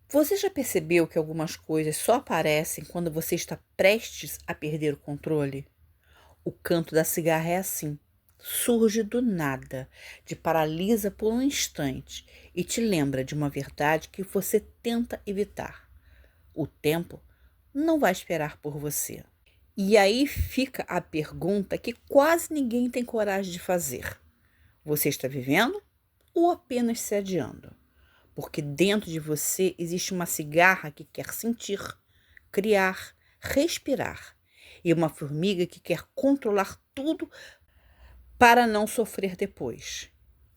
Você já percebeu que algumas coisas só aparecem quando você está prestes a perder o controle? O canto da cigarra é assim. Surge do nada, te paralisa por um instante e te lembra de uma verdade que você tenta evitar. O tempo não vai esperar por você. E aí fica a pergunta que quase ninguém tem coragem de fazer: você está vivendo ou apenas se adiando? Porque dentro de você existe uma cigarra que quer sentir, criar, respirar, e uma formiga que quer controlar tudo para não sofrer depois.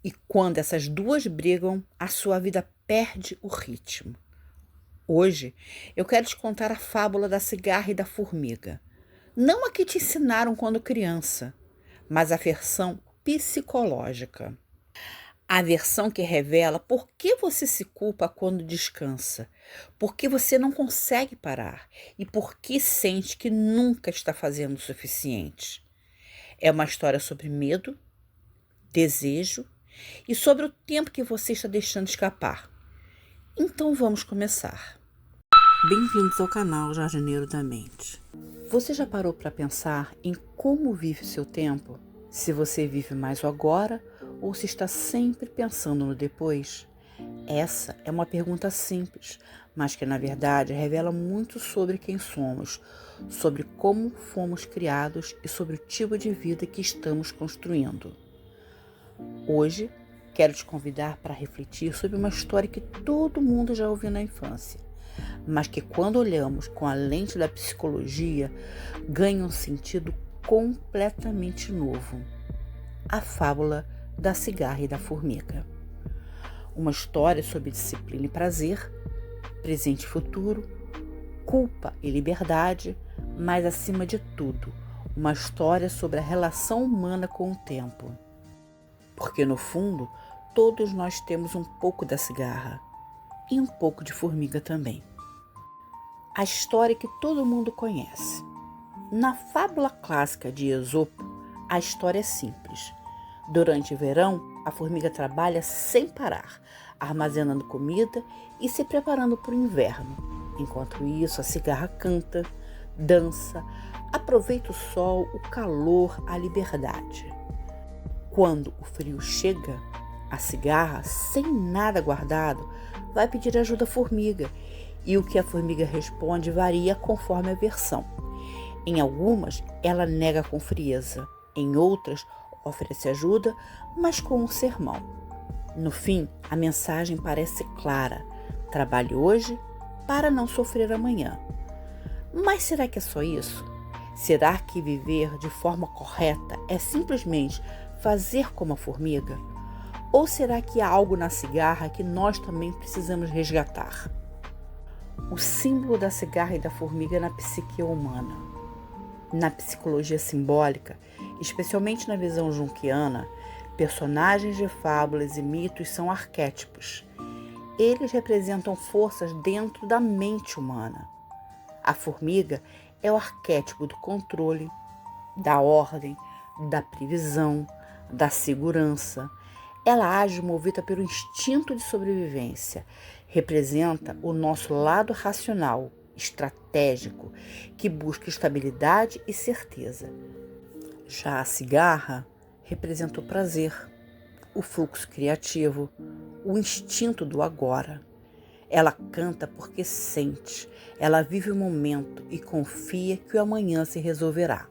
E quando essas duas brigam, a sua vida perde o ritmo. Hoje eu quero te contar a fábula da cigarra e da formiga. Não a que te ensinaram quando criança, mas a versão psicológica. A versão que revela por que você se culpa quando descansa, por que você não consegue parar e por que sente que nunca está fazendo o suficiente. É uma história sobre medo, desejo e sobre o tempo que você está deixando escapar. Então vamos começar. Bem-vindos ao canal Jardineiro da Mente. Você já parou para pensar em como vive o seu tempo? Se você vive mais o agora ou se está sempre pensando no depois? Essa é uma pergunta simples, mas que na verdade revela muito sobre quem somos, sobre como fomos criados e sobre o tipo de vida que estamos construindo. Hoje, quero te convidar para refletir sobre uma história que todo mundo já ouviu na infância, mas que quando olhamos com a lente da psicologia, ganha um sentido completamente novo. A fábula da cigarra e da formiga. Uma história sobre disciplina e prazer, presente e futuro, culpa e liberdade, mas acima de tudo, uma história sobre a relação humana com o tempo. Porque no fundo, todos nós temos um pouco da cigarra e um pouco de formiga também. A história que todo mundo conhece. Na fábula clássica de Esopo, a história é simples. Durante o verão, a formiga trabalha sem parar, armazenando comida e se preparando para o inverno. Enquanto isso, a cigarra canta, dança, aproveita o sol, o calor, a liberdade. Quando o frio chega, a cigarra, sem nada guardado, vai pedir ajuda à formiga, e o que a formiga responde varia conforme a versão. Em algumas, ela nega com frieza, em outras, oferece ajuda, mas com um sermão. No fim, a mensagem parece clara: trabalhe hoje para não sofrer amanhã. Mas será que é só isso? Será que viver de forma correta é simplesmente fazer como a formiga? Ou será que há algo na cigarra que nós também precisamos resgatar? O símbolo da cigarra e da formiga na psique humana. Na psicologia simbólica, especialmente na visão junguiana, personagens de fábulas e mitos são arquétipos. Eles representam forças dentro da mente humana. A formiga é o arquétipo do controle, da ordem, da previsão, da segurança. Ela age movida pelo instinto de sobrevivência. Representa o nosso lado racional, estratégico, que busca estabilidade e certeza. Já a cigarra representa o prazer, o fluxo criativo, o instinto do agora. Ela canta porque sente, ela vive o momento e confia que o amanhã se resolverá.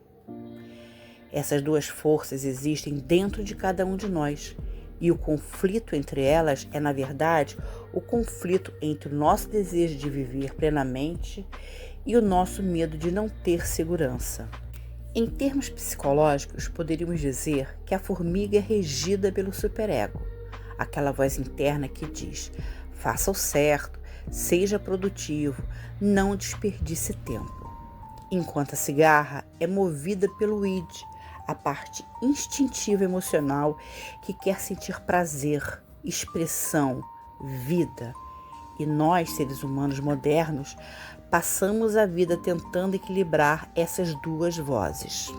Essas duas forças existem dentro de cada um de nós, e o conflito entre elas é, na verdade, o conflito entre o nosso desejo de viver plenamente e o nosso medo de não ter segurança. Em termos psicológicos, poderíamos dizer que a formiga é regida pelo superego, aquela voz interna que diz: faça o certo, seja produtivo, não desperdice tempo. Enquanto a cigarra é movida pelo id, a parte instintiva emocional que quer sentir prazer, expressão, vida. E nós, seres humanos modernos, passamos a vida tentando equilibrar essas duas vozes.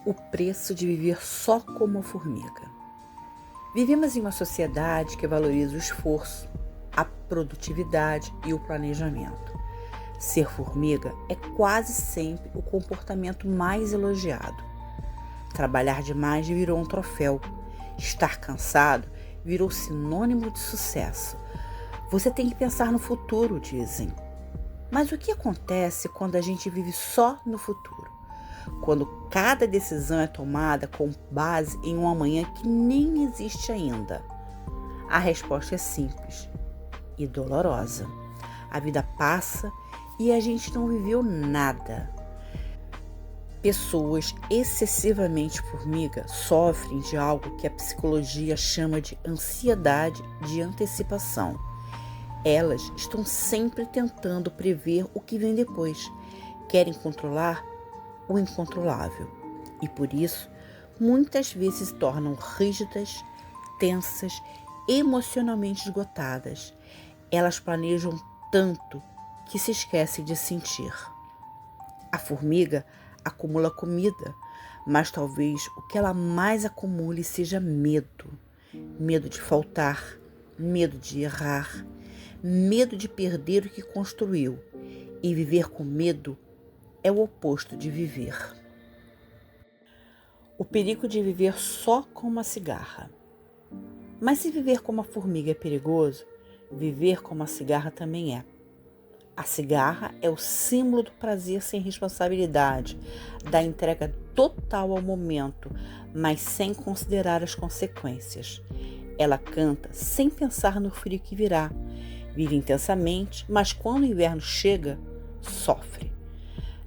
O preço de viver só como a formiga. Vivemos em uma sociedade que valoriza o esforço, a produtividade e o planejamento. Ser formiga é quase sempre o comportamento mais elogiado. Trabalhar demais virou um troféu. Estar cansado virou sinônimo de sucesso. Você tem que pensar no futuro, dizem. Mas o que acontece quando a gente vive só no futuro? Quando cada decisão é tomada com base em um amanhã que nem existe ainda? A resposta é simples e dolorosa. A vida passa e a gente não viveu nada. Pessoas excessivamente formiga sofrem de algo que a psicologia chama de ansiedade de antecipação. Elas estão sempre tentando prever o que vem depois, querem controlar o incontrolável e, por isso, muitas vezes se tornam rígidas, tensas, emocionalmente esgotadas. Elas planejam tanto que se esquecem de sentir. A formiga acumula comida, mas talvez o que ela mais acumule seja medo. Medo de faltar, medo de errar, medo de perder o que construiu. E viver com medo é o oposto de viver. O perigo de viver só com uma cigarra. Mas se viver como a formiga é perigoso, viver como a cigarra também é. A cigarra é o símbolo do prazer sem responsabilidade, da entrega total ao momento, mas sem considerar as consequências. Ela canta sem pensar no frio que virá. Vive intensamente, mas quando o inverno chega, sofre.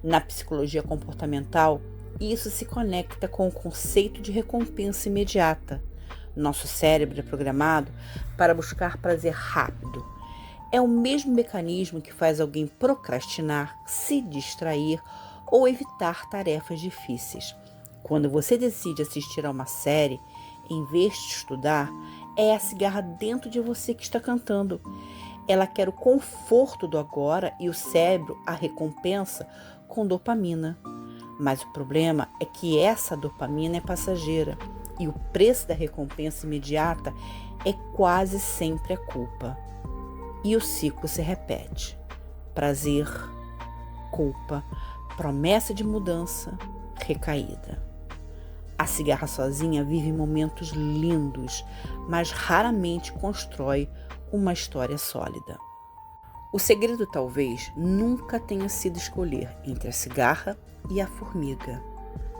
Na psicologia comportamental, isso se conecta com o conceito de recompensa imediata. Nosso cérebro é programado para buscar prazer rápido. É o mesmo mecanismo que faz alguém procrastinar, se distrair ou evitar tarefas difíceis. Quando você decide assistir a uma série, em vez de estudar, é a cigarra dentro de você que está cantando. Ela quer o conforto do agora e o cérebro a recompensa com dopamina. Mas o problema é que essa dopamina é passageira e o preço da recompensa imediata é quase sempre a culpa. E o ciclo se repete. Prazer, culpa, promessa de mudança, recaída. A cigarra sozinha vive momentos lindos, mas raramente constrói uma história sólida. O segredo talvez nunca tenha sido escolher entre a cigarra e a formiga,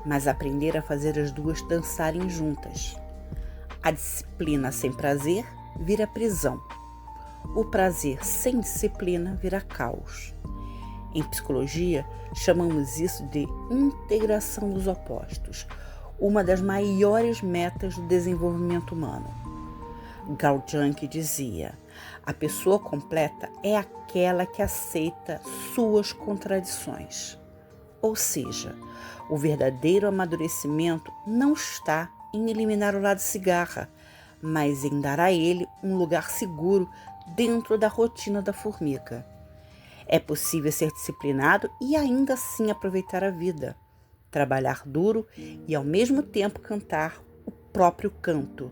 mas aprender a fazer as duas dançarem juntas. A disciplina sem prazer vira prisão. O prazer sem disciplina vira caos. Em psicologia, chamamos isso de integração dos opostos, uma das maiores metas do desenvolvimento humano. Carl Jung dizia: a pessoa completa é aquela que aceita suas contradições. Ou seja, o verdadeiro amadurecimento não está em eliminar o lado cigarra, mas em dar a ele um lugar seguro dentro da rotina da formiga. É possível ser disciplinado e ainda assim aproveitar a vida, trabalhar duro e ao mesmo tempo cantar o próprio canto.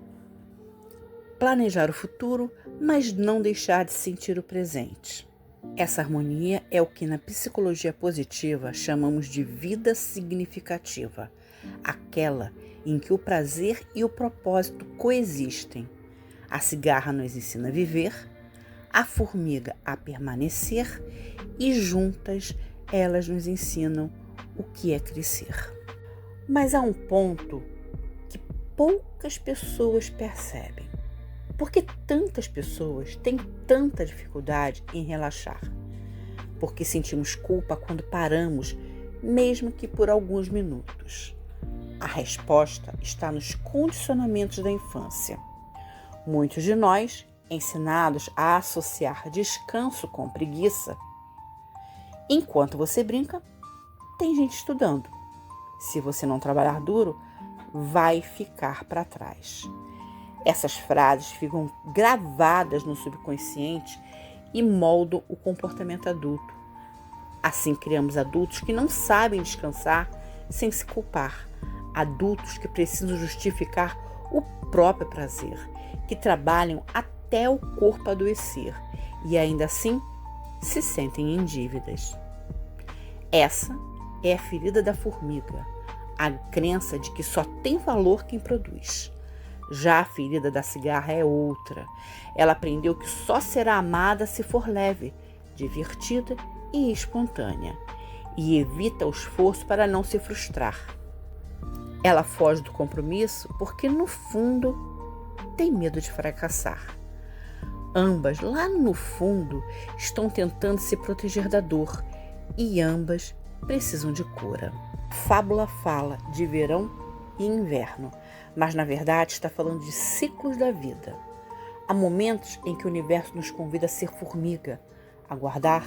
Planejar o futuro, mas não deixar de sentir o presente. Essa harmonia é o que na psicologia positiva chamamos de vida significativa, aquela em que o prazer e o propósito coexistem. A cigarra nos ensina a viver, a formiga a permanecer e juntas elas nos ensinam o que é crescer. Mas há um ponto que poucas pessoas percebem. Por que tantas pessoas têm tanta dificuldade em relaxar? Porque sentimos culpa quando paramos, mesmo que por alguns minutos. A resposta está nos condicionamentos da infância. Muitos de nós, ensinados a associar descanso com preguiça, enquanto você brinca, tem gente estudando. Se você não trabalhar duro, vai ficar para trás. Essas frases ficam gravadas no subconsciente e moldam o comportamento adulto. Assim criamos adultos que não sabem descansar sem se culpar. Adultos que precisam justificar o próprio prazer, que trabalham até o corpo adoecer e ainda assim se sentem em dívidas. Essa é a ferida da formiga, a crença de que só tem valor quem produz. Já a ferida da cigarra é outra. Ela aprendeu que só será amada se for leve, divertida e espontânea, e evita o esforço para não se frustrar. Ela foge do compromisso porque, no fundo, tem medo de fracassar. Ambas, lá no fundo, estão tentando se proteger da dor e ambas precisam de cura. A fábula fala de verão e inverno, mas na verdade está falando de ciclos da vida. Há momentos em que o universo nos convida a ser formiga, a guardar,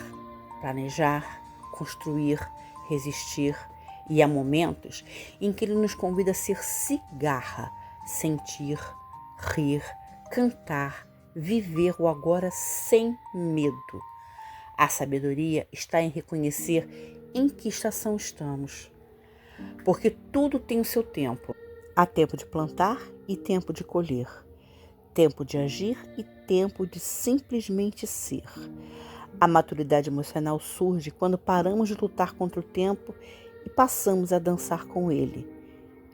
planejar, construir, resistir. E há momentos em que ele nos convida a ser cigarra, sentir, rir, cantar, viver o agora sem medo. A sabedoria está em reconhecer em que estação estamos, porque tudo tem o seu tempo. Há tempo de plantar e tempo de colher, tempo de agir e tempo de simplesmente ser. A maturidade emocional surge quando paramos de lutar contra o tempo e passamos a dançar com ele.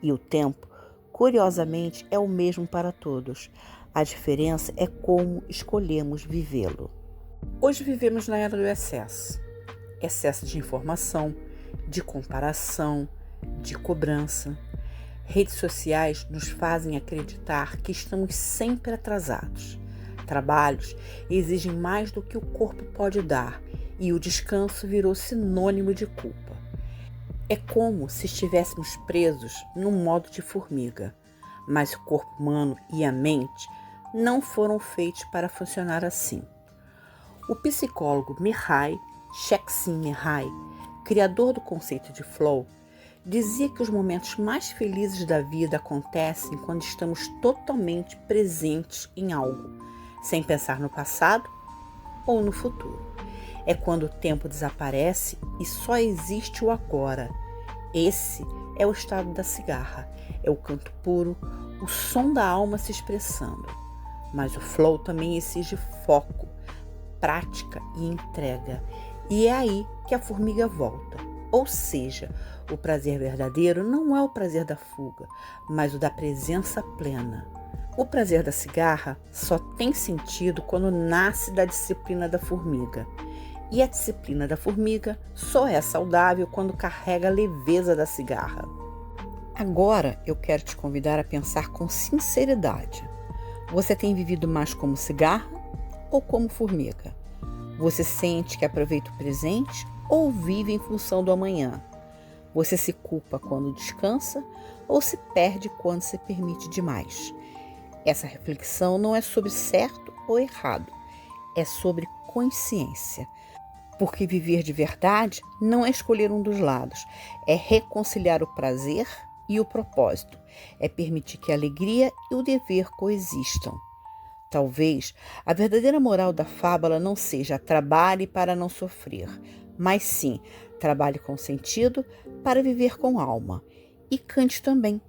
E o tempo, curiosamente, é o mesmo para todos. A diferença é como escolhemos vivê-lo. Hoje vivemos na era do excesso. Excesso de informação, de comparação, de cobrança. Redes sociais nos fazem acreditar que estamos sempre atrasados. Trabalhos exigem mais do que o corpo pode dar e o descanso virou sinônimo de culpa. É como se estivéssemos presos num modo de formiga, mas o corpo humano e a mente não foram feitos para funcionar assim. O psicólogo Mihaly Csikszentmihalyi, criador do conceito de flow, dizia que os momentos mais felizes da vida acontecem quando estamos totalmente presentes em algo, sem pensar no passado ou no futuro. É quando o tempo desaparece e só existe o agora. Esse é o estado da cigarra, é o canto puro, o som da alma se expressando. Mas o flow também exige foco, prática e entrega. E é aí que a formiga volta. Ou seja, o prazer verdadeiro não é o prazer da fuga, mas o da presença plena. O prazer da cigarra só tem sentido quando nasce da disciplina da formiga. E a disciplina da formiga só é saudável quando carrega a leveza da cigarra. Agora eu quero te convidar a pensar com sinceridade. Você tem vivido mais como cigarra ou como formiga? Você sente que aproveita o presente ou vive em função do amanhã? Você se culpa quando descansa ou se perde quando se permite demais? Essa reflexão não é sobre certo ou errado, é sobre consciência. Porque viver de verdade não é escolher um dos lados, é reconciliar o prazer e o propósito, é permitir que a alegria e o dever coexistam. Talvez a verdadeira moral da fábula não seja trabalhe para não sofrer, mas sim trabalhe com sentido para viver com alma. E cante também.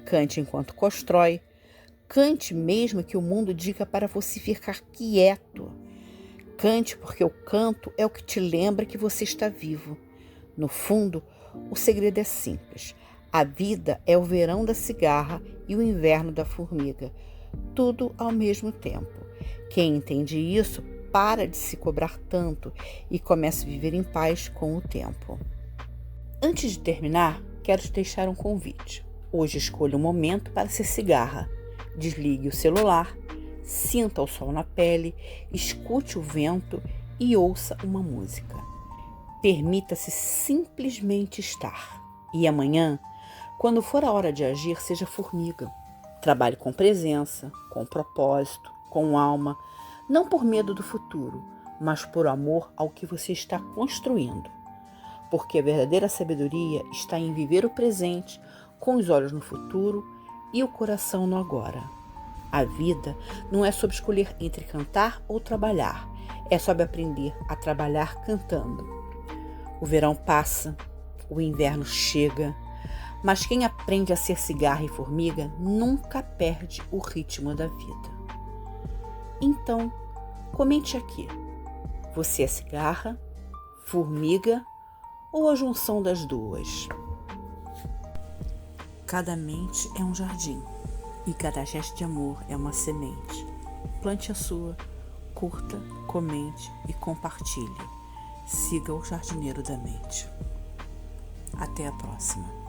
Cante enquanto constrói. Cante mesmo que o mundo diga para você ficar quieto. Cante porque o canto é o que te lembra que você está vivo. No fundo, o segredo é simples. A vida é o verão da cigarra e o inverno da formiga. Tudo ao mesmo tempo. Quem entende isso, para de se cobrar tanto e começa a viver em paz com o tempo. Antes de terminar, quero te deixar um convite. Hoje escolha um momento para ser cigarra. Desligue o celular, sinta o sol na pele, escute o vento e ouça uma música. Permita-se simplesmente estar. E amanhã, quando for a hora de agir, seja formiga. Trabalhe com presença, com propósito, com alma, não por medo do futuro, mas por amor ao que você está construindo. Porque a verdadeira sabedoria está em viver o presente com os olhos no futuro e o coração no agora. A vida não é sobre escolher entre cantar ou trabalhar, é sobre aprender a trabalhar cantando. O verão passa, o inverno chega, mas quem aprende a ser cigarra e formiga nunca perde o ritmo da vida. Então, comente aqui. Você é cigarra, formiga ou a junção das duas? Cada mente é um jardim e cada gesto de amor é uma semente. Plante a sua, curta, comente e compartilhe. Siga o jardineiro da mente. Até a próxima.